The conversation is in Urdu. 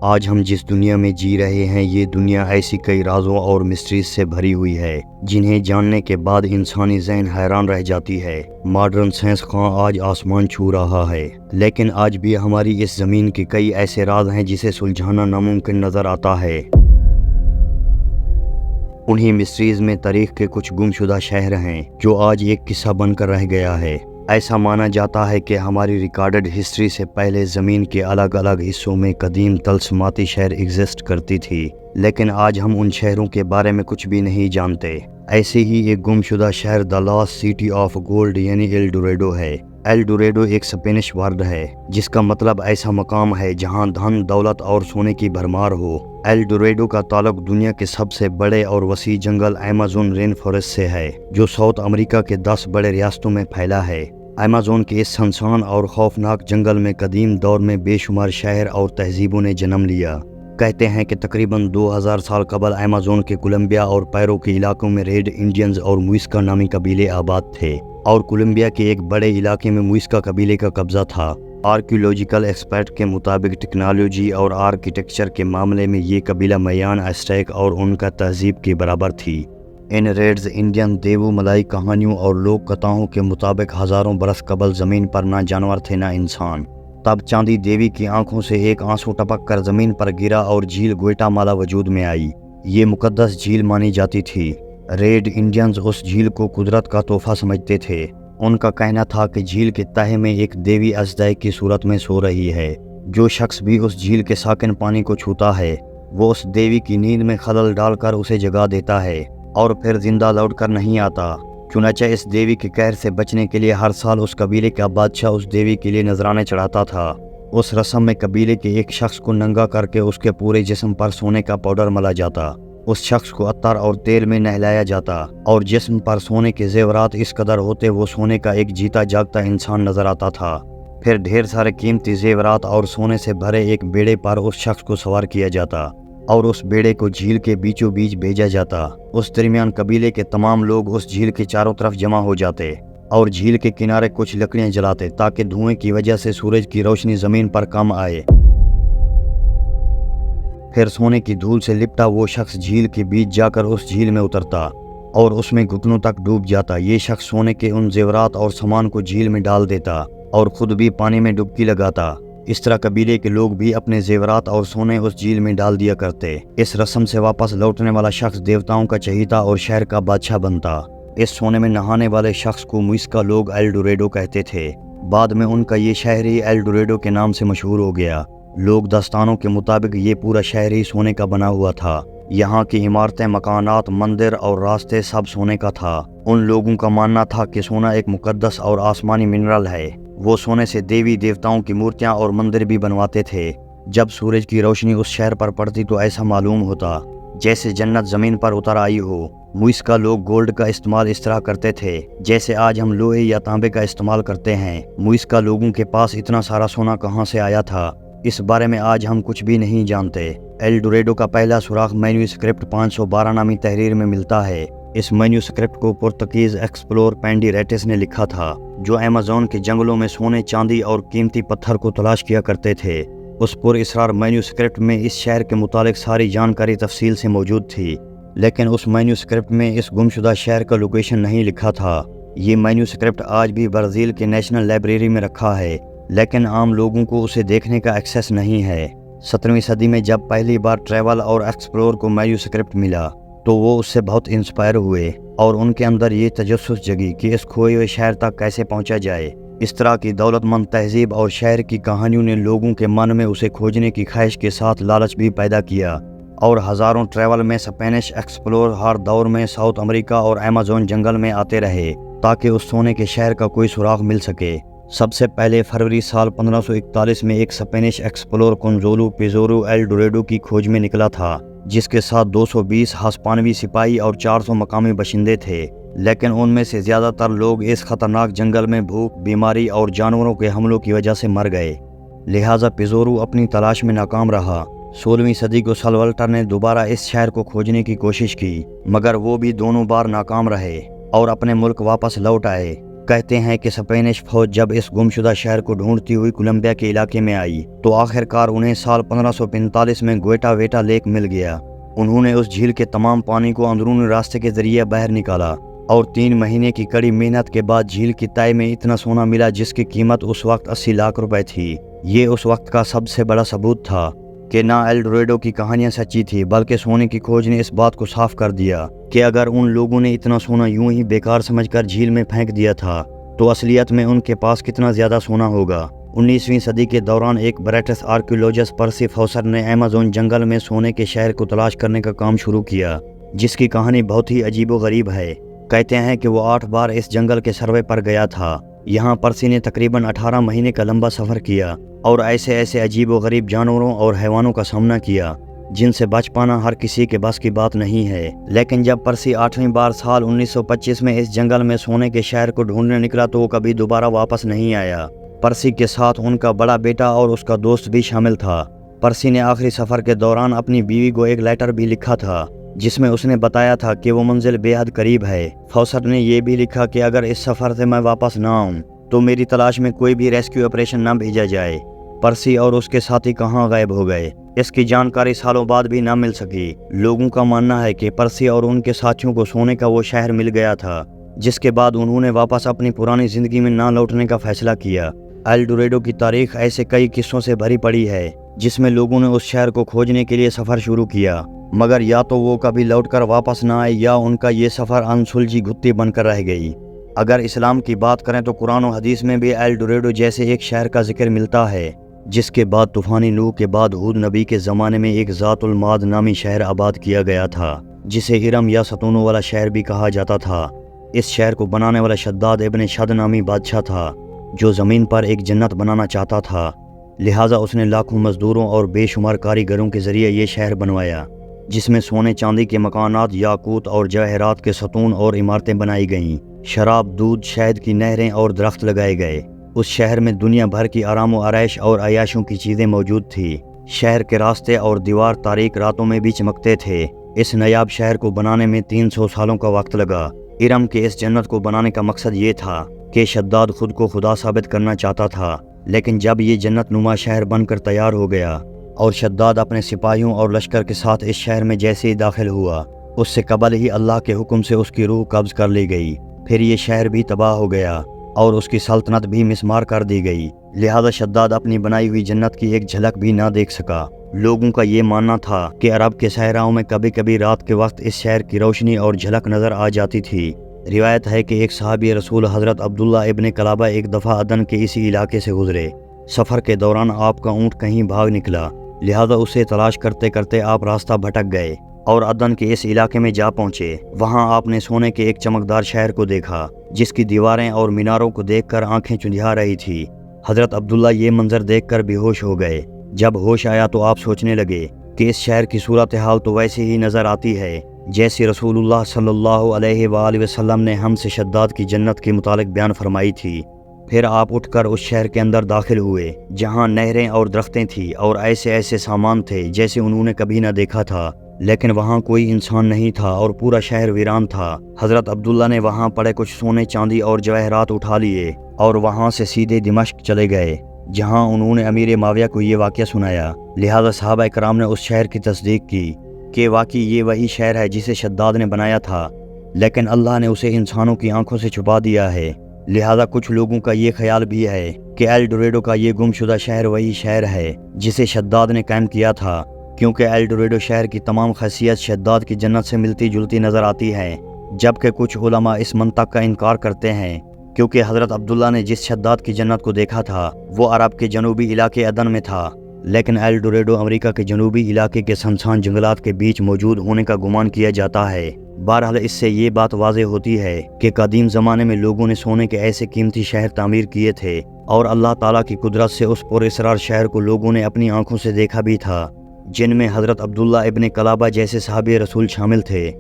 آج ہم جس دنیا میں جی رہے ہیں یہ دنیا ایسی کئی رازوں اور مسٹریز سے بھری ہوئی ہے جنہیں جاننے کے بعد انسانی ذہن حیران رہ جاتی ہے۔ ماڈرن سائنس خواں آج آسمان چھو رہا ہے، لیکن آج بھی ہماری اس زمین کے کئی ایسے راز ہیں جسے سلجھانا ناممکن نظر آتا ہے۔ انہی مسٹریز میں تاریخ کے کچھ گمشدہ شہر ہیں جو آج ایک قصہ بن کر رہ گیا ہے۔ ایسا مانا جاتا ہے کہ ہماری ریکارڈڈ ہسٹری سے پہلے زمین کے الگ الگ حصوں میں قدیم طلسماتی شہر ایگزسٹ کرتی تھی، لیکن آج ہم ان شہروں کے بارے میں کچھ بھی نہیں جانتے۔ ایسے ہی ایک گمشدہ شہر the last city of gold یعنی ایل ڈوریڈو ہے۔ ایل ڈوریڈو ایک اسپینش ورڈ ہے جس کا مطلب ایسا مقام ہے جہاں دھن، دولت اور سونے کی بھرمار ہو۔ ایل ڈوریڈو کا تعلق دنیا کے سب سے بڑے اور وسیع جنگل ایمیزون رین فارسٹ سے ہے جو ساؤتھ امریکہ کے 10 بڑے ریاستوں میں پھیلا ہے۔ ایمیزون کے اس سنسان اور خوفناک جنگل میں قدیم دور میں بے شمار شہر اور تہذیبوں نے جنم لیا۔ کہتے ہیں کہ تقریباً 2000 سال قبل ایمیزون کے کولمبیا اور پیرو کے علاقوں میں ریڈ انڈینز اور موئسکا نامی قبیلے آباد تھے، اور کولمبیا کے ایک بڑے علاقے میں موئسکا قبیلے کا قبضہ تھا۔ آرکیولوجیکل ایکسپرٹ کے مطابق ٹیکنالوجی اور آرکیٹیکچر کے معاملے میں یہ قبیلہ میان ایسٹیک اور ان کا تہذیب کے برابر تھی۔ ان ریڈز انڈین دیوو ملائی کہانیوں اور لوک کتھاؤں کے مطابق ہزاروں برس قبل زمین پر نہ جانور تھے نہ انسان۔ تب چاندی دیوی کی آنکھوں سے ایک آنسو ٹپک کر زمین پر گرا اور جھیل گوئٹامالا وجود میں آئی۔ یہ مقدس جھیل مانی جاتی تھی۔ ریڈ انڈینز اس جھیل کو قدرت کا تحفہ سمجھتے تھے۔ ان کا کہنا تھا کہ جھیل کے تہہ میں ایک دیوی اژدہے کی صورت میں سو رہی ہے۔ جو شخص بھی اس جھیل کے ساکن پانی کو چھوتا ہے وہ اس دیوی کی نیند میں خلل ڈال کر اسے جگا دیتا ہے اور پھر زندہ لوٹ کر نہیں آتا۔ چنانچہ اس دیوی کے قہر سے بچنے کے لیے ہر سال اس قبیلے کا بادشاہ اس دیوی کے لیے نذرانے چڑھاتا تھا۔ اس رسم میں قبیلے کے ایک شخص کو ننگا کر کے اس کے پورے جسم پر سونے کا پاؤڈر ملا جاتا۔ اس شخص کو عطر اور تیل میں نہلایا جاتا اور جسم پر سونے کے زیورات اس قدر ہوتے وہ سونے کا ایک جیتا جاگتا انسان نظر آتا تھا۔ پھر ڈھیر سارے قیمتی زیورات اور سونے سے بھرے ایک بیڑے پر اس شخص کو سوار کیا جاتا اور اس بیڑے کو جھیل کے بیچوں بیچ بھیجا جاتا۔ اس درمیان قبیلے کے تمام لوگ اس جھیل کے چاروں طرف جمع ہو جاتے اور جھیل کے کنارے کچھ لکڑیاں جلاتے تاکہ دھوئیں کی وجہ سے سورج کی روشنی زمین پر کم آئے۔ پھر سونے کی دھول سے لپٹا وہ شخص جھیل کے بیچ جا کر اس جھیل میں اترتا اور اس میں گھٹنوں تک ڈوب جاتا۔ یہ شخص سونے کے ان زیورات اور سامان کو جھیل میں ڈال دیتا اور خود بھی پانی میں ڈبکی لگاتا۔ اس طرح قبیلے کے لوگ بھی اپنے زیورات اور سونے اس جھیل میں ڈال دیا کرتے۔ اس رسم سے واپس لوٹنے والا شخص دیوتاؤں کا چہیتا اور شہر کا بادشاہ بنتا۔ اس سونے میں نہانے والے شخص کو موئسکا لوگ ایل ڈوریڈو کہتے تھے۔ بعد میں ان کا یہ شہر ہی ایل ڈوریڈو کے نام سے مشہور ہو گیا۔ لوک داستانوں کے مطابق یہ پورا شہر ہی سونے کا بنا ہوا تھا۔ یہاں کی عمارتیں، مکانات، مندر اور راستے سب سونے کا تھا۔ ان لوگوں کا ماننا تھا کہ سونا ایک مقدس اور آسمانی منرل ہے۔ وہ سونے سے دیوی دیوتاؤں کی مورتیاں اور مندر بھی بنواتے تھے۔ جب سورج کی روشنی اس شہر پر پڑتی تو ایسا معلوم ہوتا جیسے جنت زمین پر اتر آئی ہو۔ موئسکا لوگ گولڈ کا استعمال اس طرح کرتے تھے جیسے آج ہم لوہے یا تانبے کا استعمال کرتے ہیں۔ موئسکا لوگوں کے پاس اتنا سارا سونا کہاں سے آیا تھا اس بارے میں آج ہم کچھ بھی نہیں جانتے۔ ایل ڈوریڈو کا پہلا سراغ مینوسکرپٹ 512 نامی تحریر میں ملتا ہے۔ اس مینوسکرپٹ کو پرتگیز ایکسپلور پینڈی ریٹس نے لکھا تھا جو ایمیزون کے جنگلوں میں سونے، چاندی اور قیمتی پتھر کو تلاش کیا کرتے تھے۔ اس پر اسرار مینوسکرپٹ میں اس شہر کے متعلق ساری جانکاری تفصیل سے موجود تھی، لیکن اس مینوسکرپٹ میں اس گمشدہ شہر کا لوکیشن نہیں لکھا تھا۔ یہ مینوسکرپٹ آج بھی برازیل کے نیشنل لائبریری میں رکھا ہے، لیکن عام لوگوں کو اسے دیکھنے کا ایکسیس نہیں ہے۔ 17ویں صدی میں جب پہلی بار ٹریول اور ایکسپلور کو مینوسکرپٹ ملا تو وہ اس سے بہت انسپائر ہوئے اور ان کے اندر یہ تجسس جگی کہ اس کھوئے ہوئے شہر تک کیسے پہنچا جائے۔ اس طرح کی دولت مند تہذیب اور شہر کی کہانیوں نے لوگوں کے من میں اسے کھوجنے کی خواہش کے ساتھ لالچ بھی پیدا کیا، اور ہزاروں ٹریول میں اسپینش ایکسپلور ہر دور میں ساؤتھ امریکہ اور ایمیزون جنگل میں آتے رہے تاکہ اس سونے کے شہر کا کوئی سراغ مل سکے۔ سب سے پہلے فروری سال 1541 میں ایک اسپینش ایکسپلور کنزولو پیزورو ایل ڈوریڈو کی کھوج میں نکلا تھا جس کے ساتھ 220 ہسپانوی سپاہی اور 400 مقامی باشندے تھے، لیکن ان میں سے زیادہ تر لوگ اس خطرناک جنگل میں بھوک، بیماری اور جانوروں کے حملوں کی وجہ سے مر گئے، لہٰذا پیزورو اپنی تلاش میں ناکام رہا۔ 16ویں صدی کو سلولٹر نے دوبارہ اس شہر کو کھوجنے کی کوشش کی، مگر وہ بھی دونوں بار ناکام رہے اور اپنے ملک واپس لوٹ آئے۔ کہتے ہیں کہ اسپینش فوج جب اس گمشدہ شہر کو ڈھونڈتی ہوئی کولمبیا کے علاقے میں آئی تو آخرکار انہیں سال 1545 میں گویٹا ویٹا لیک مل گیا۔ انہوں نے اس جھیل کے تمام پانی کو اندرونی راستے کے ذریعے باہر نکالا اور 3 مہینے کی کڑی محنت کے بعد جھیل کی تہہ میں اتنا سونا ملا جس کی قیمت اس وقت 80 لاکھ روپے تھی۔ یہ اس وقت کا سب سے بڑا ثبوت تھا کہ نہ ایل ڈوریڈو کی کہانیاں سچی تھی، بلکہ سونے کی کھوج نے اس بات کو صاف کر دیا کہ اگر ان لوگوں نے اتنا سونا یوں ہی بیکار سمجھ کر جھیل میں پھینک دیا تھا تو اصلیت میں ان کے پاس کتنا زیادہ سونا ہوگا۔ 19ویں صدی کے دوران ایک برٹش آرکیولوجسٹ پرسی فوسر نے ایمیزون جنگل میں سونے کے شہر کو تلاش کرنے کا کام شروع کیا، جس کی کہانی بہت ہی عجیب و غریب ہے۔ کہتے ہیں کہ وہ 8 بار اس جنگل کے سروے پر گیا تھا۔ یہاں پرسی نے تقریباً 18 مہینے کا لمبا سفر کیا اور ایسے عجیب و غریب جانوروں اور حیوانوں کا سامنا کیا جن سے بچ پانا ہر کسی کے بس کی بات نہیں ہے۔ لیکن جب پرسی 8ویں بار سال 1925 میں اس جنگل میں سونے کے شہر کو ڈھونڈنے نکلا تو وہ کبھی دوبارہ واپس نہیں آیا۔ پرسی کے ساتھ ان کا بڑا بیٹا اور اس کا دوست بھی شامل تھا۔ پرسی نے آخری سفر کے دوران اپنی بیوی کو ایک لیٹر بھی لکھا تھا جس میں اس نے بتایا تھا کہ وہ منزل بے حد قریب ہے۔ فوسر نے یہ بھی لکھا کہ اگر اس سفر سے میں واپس نہ آؤں تو میری تلاش میں کوئی بھی ریسکیو آپریشن نہ بھیجا جائے۔ پرسی اور اس کے ساتھی کہاں غائب ہو گئے، اس کی جانکاری سالوں بعد بھی نہ مل سکی۔ لوگوں کا ماننا ہے کہ پرسی اور ان کے ساتھیوں کو سونے کا وہ شہر مل گیا تھا، جس کے بعد انہوں نے واپس اپنی پرانی زندگی میں نہ لوٹنے کا فیصلہ کیا۔ ایل ڈوریڈو کی تاریخ ایسے کئی قصوں سے بھری پڑی ہے جس میں لوگوں نے اس شہر کو کھوجنے کے لیے سفر شروع کیا، مگر یا تو وہ کبھی لوٹ کر واپس نہ آئے یا ان کا یہ سفر انسلجھی گھٹی بن کر رہ گئی۔ اگر اسلام کی بات کریں تو قرآن و حدیث میں بھی ایل ڈوریڈو جیسے ایک شہر کا ذکر ملتا ہے جس کے بعد طوفانی نوح کے بعد ہود نبی کے زمانے میں ایک ذات المعاد نامی شہر آباد کیا گیا تھا جسے ارم یا ستونوں والا شہر بھی کہا جاتا تھا۔ اس شہر کو بنانے والا شداد ابن شد نامی بادشاہ تھا جو زمین پر ایک جنت بنانا چاہتا تھا، لہٰذا اس نے لاکھوں مزدوروں اور بے شمار کاریگروں کے ذریعے یہ شہر بنوایا جس میں سونے چاندی کے مکانات، یاقوت اور جواہرات کے ستون اور عمارتیں بنائی گئیں، شراب، دودھ، شہد کی نہریں اور درخت لگائے گئے۔ اس شہر میں دنیا بھر کی آرام و آرائش اور عیاشوں کی چیزیں موجود تھی۔ شہر کے راستے اور دیوار تاریک راتوں میں بھی چمکتے تھے۔ اس نایاب شہر کو بنانے میں 300 سالوں کا وقت لگا۔ ارم کے اس جنت کو بنانے کا مقصد یہ تھا کہ شداد خود کو خدا ثابت کرنا چاہتا تھا، لیکن جب یہ جنت نما شہر بن کر تیار ہو گیا اور شداد اپنے سپاہیوں اور لشکر کے ساتھ اس شہر میں جیسے ہی داخل ہوا، اس سے قبل ہی اللہ کے حکم سے اس کی روح قبض کر لی گئی۔ پھر یہ شہر بھی تباہ ہو گیا اور اس کی سلطنت بھی مسمار کر دی گئی، لہذا شداد اپنی بنائی ہوئی جنت کی ایک جھلک بھی نہ دیکھ سکا۔ لوگوں کا یہ ماننا تھا کہ عرب کے صحراؤں میں کبھی کبھی رات کے وقت اس شہر کی روشنی اور جھلک نظر آ جاتی تھی۔ روایت ہے کہ ایک صحابی رسول حضرت عبداللہ ابن کلابہ ایک دفعہ عدن کے اسی علاقے سے گزرے۔ سفر کے دوران آپ کا اونٹ کہیں بھاگ نکلا، لہذا اسے تلاش کرتے کرتے آپ راستہ بھٹک گئے اور عدن کے اس علاقے میں جا پہنچے۔ وہاں آپ نے سونے کے ایک چمکدار شہر کو دیکھا جس کی دیواریں اور میناروں کو دیکھ کر آنکھیں چندھیا رہی تھی۔ حضرت عبداللہ یہ منظر دیکھ کر بے ہوش ہو گئے۔ جب ہوش آیا تو آپ سوچنے لگے کہ اس شہر کی صورتحال تو ویسے ہی نظر آتی ہے جیسی رسول اللہ صلی اللہ علیہ وآلہ وسلم نے ہم سے شداد کی جنت کے متعلق بیان فرمائی تھی۔ پھر آپ اٹھ کر اس شہر کے اندر داخل ہوئے جہاں نہریں اور درختیں تھیں اور ایسے سامان تھے جیسے انہوں نے کبھی نہ دیکھا تھا، لیکن وہاں کوئی انسان نہیں تھا اور پورا شہر ویران تھا۔ حضرت عبداللہ نے وہاں پڑے کچھ سونے چاندی اور جواہرات اٹھا لیے اور وہاں سے سیدھے دمشق چلے گئے جہاں انہوں نے امیر معاویہ کو یہ واقعہ سنایا۔ لہذا صحابہ کرام نے اس شہر کی تصدیق کی کہ واقعی یہ وہی شہر ہے جسے شداد نے بنایا تھا، لیکن اللہ نے اسے انسانوں کی آنکھوں سے چھپا دیا ہے۔ لہذا کچھ لوگوں کا یہ خیال بھی ہے کہ ایل ڈوریڈو کا یہ گمشدہ شہر وہی شہر ہے جسے شداد نے قائم کیا تھا، کیونکہ ایل ڈوریڈو شہر کی تمام خاصیت شداد کی جنت سے ملتی جلتی نظر آتی ہے، جبکہ کچھ علماء اس منطق کا انکار کرتے ہیں کیونکہ حضرت عبداللہ نے جس شداد کی جنت کو دیکھا تھا وہ عرب کے جنوبی علاقے عدن میں تھا، لیکن ایل ڈوریڈو امریکہ کے جنوبی علاقے کے سنسان جنگلات کے بیچ موجود ہونے کا گمان کیا جاتا ہے۔ بہرحال اس سے یہ بات واضح ہوتی ہے کہ قدیم زمانے میں لوگوں نے سونے کے ایسے قیمتی شہر تعمیر کیے تھے اور اللہ تعالیٰ کی قدرت سے اس پر اسرار شہر کو لوگوں نے اپنی آنکھوں سے دیکھا بھی تھا، جن میں حضرت عبداللہ ابن کلابہ جیسے صحابی رسول شامل تھے۔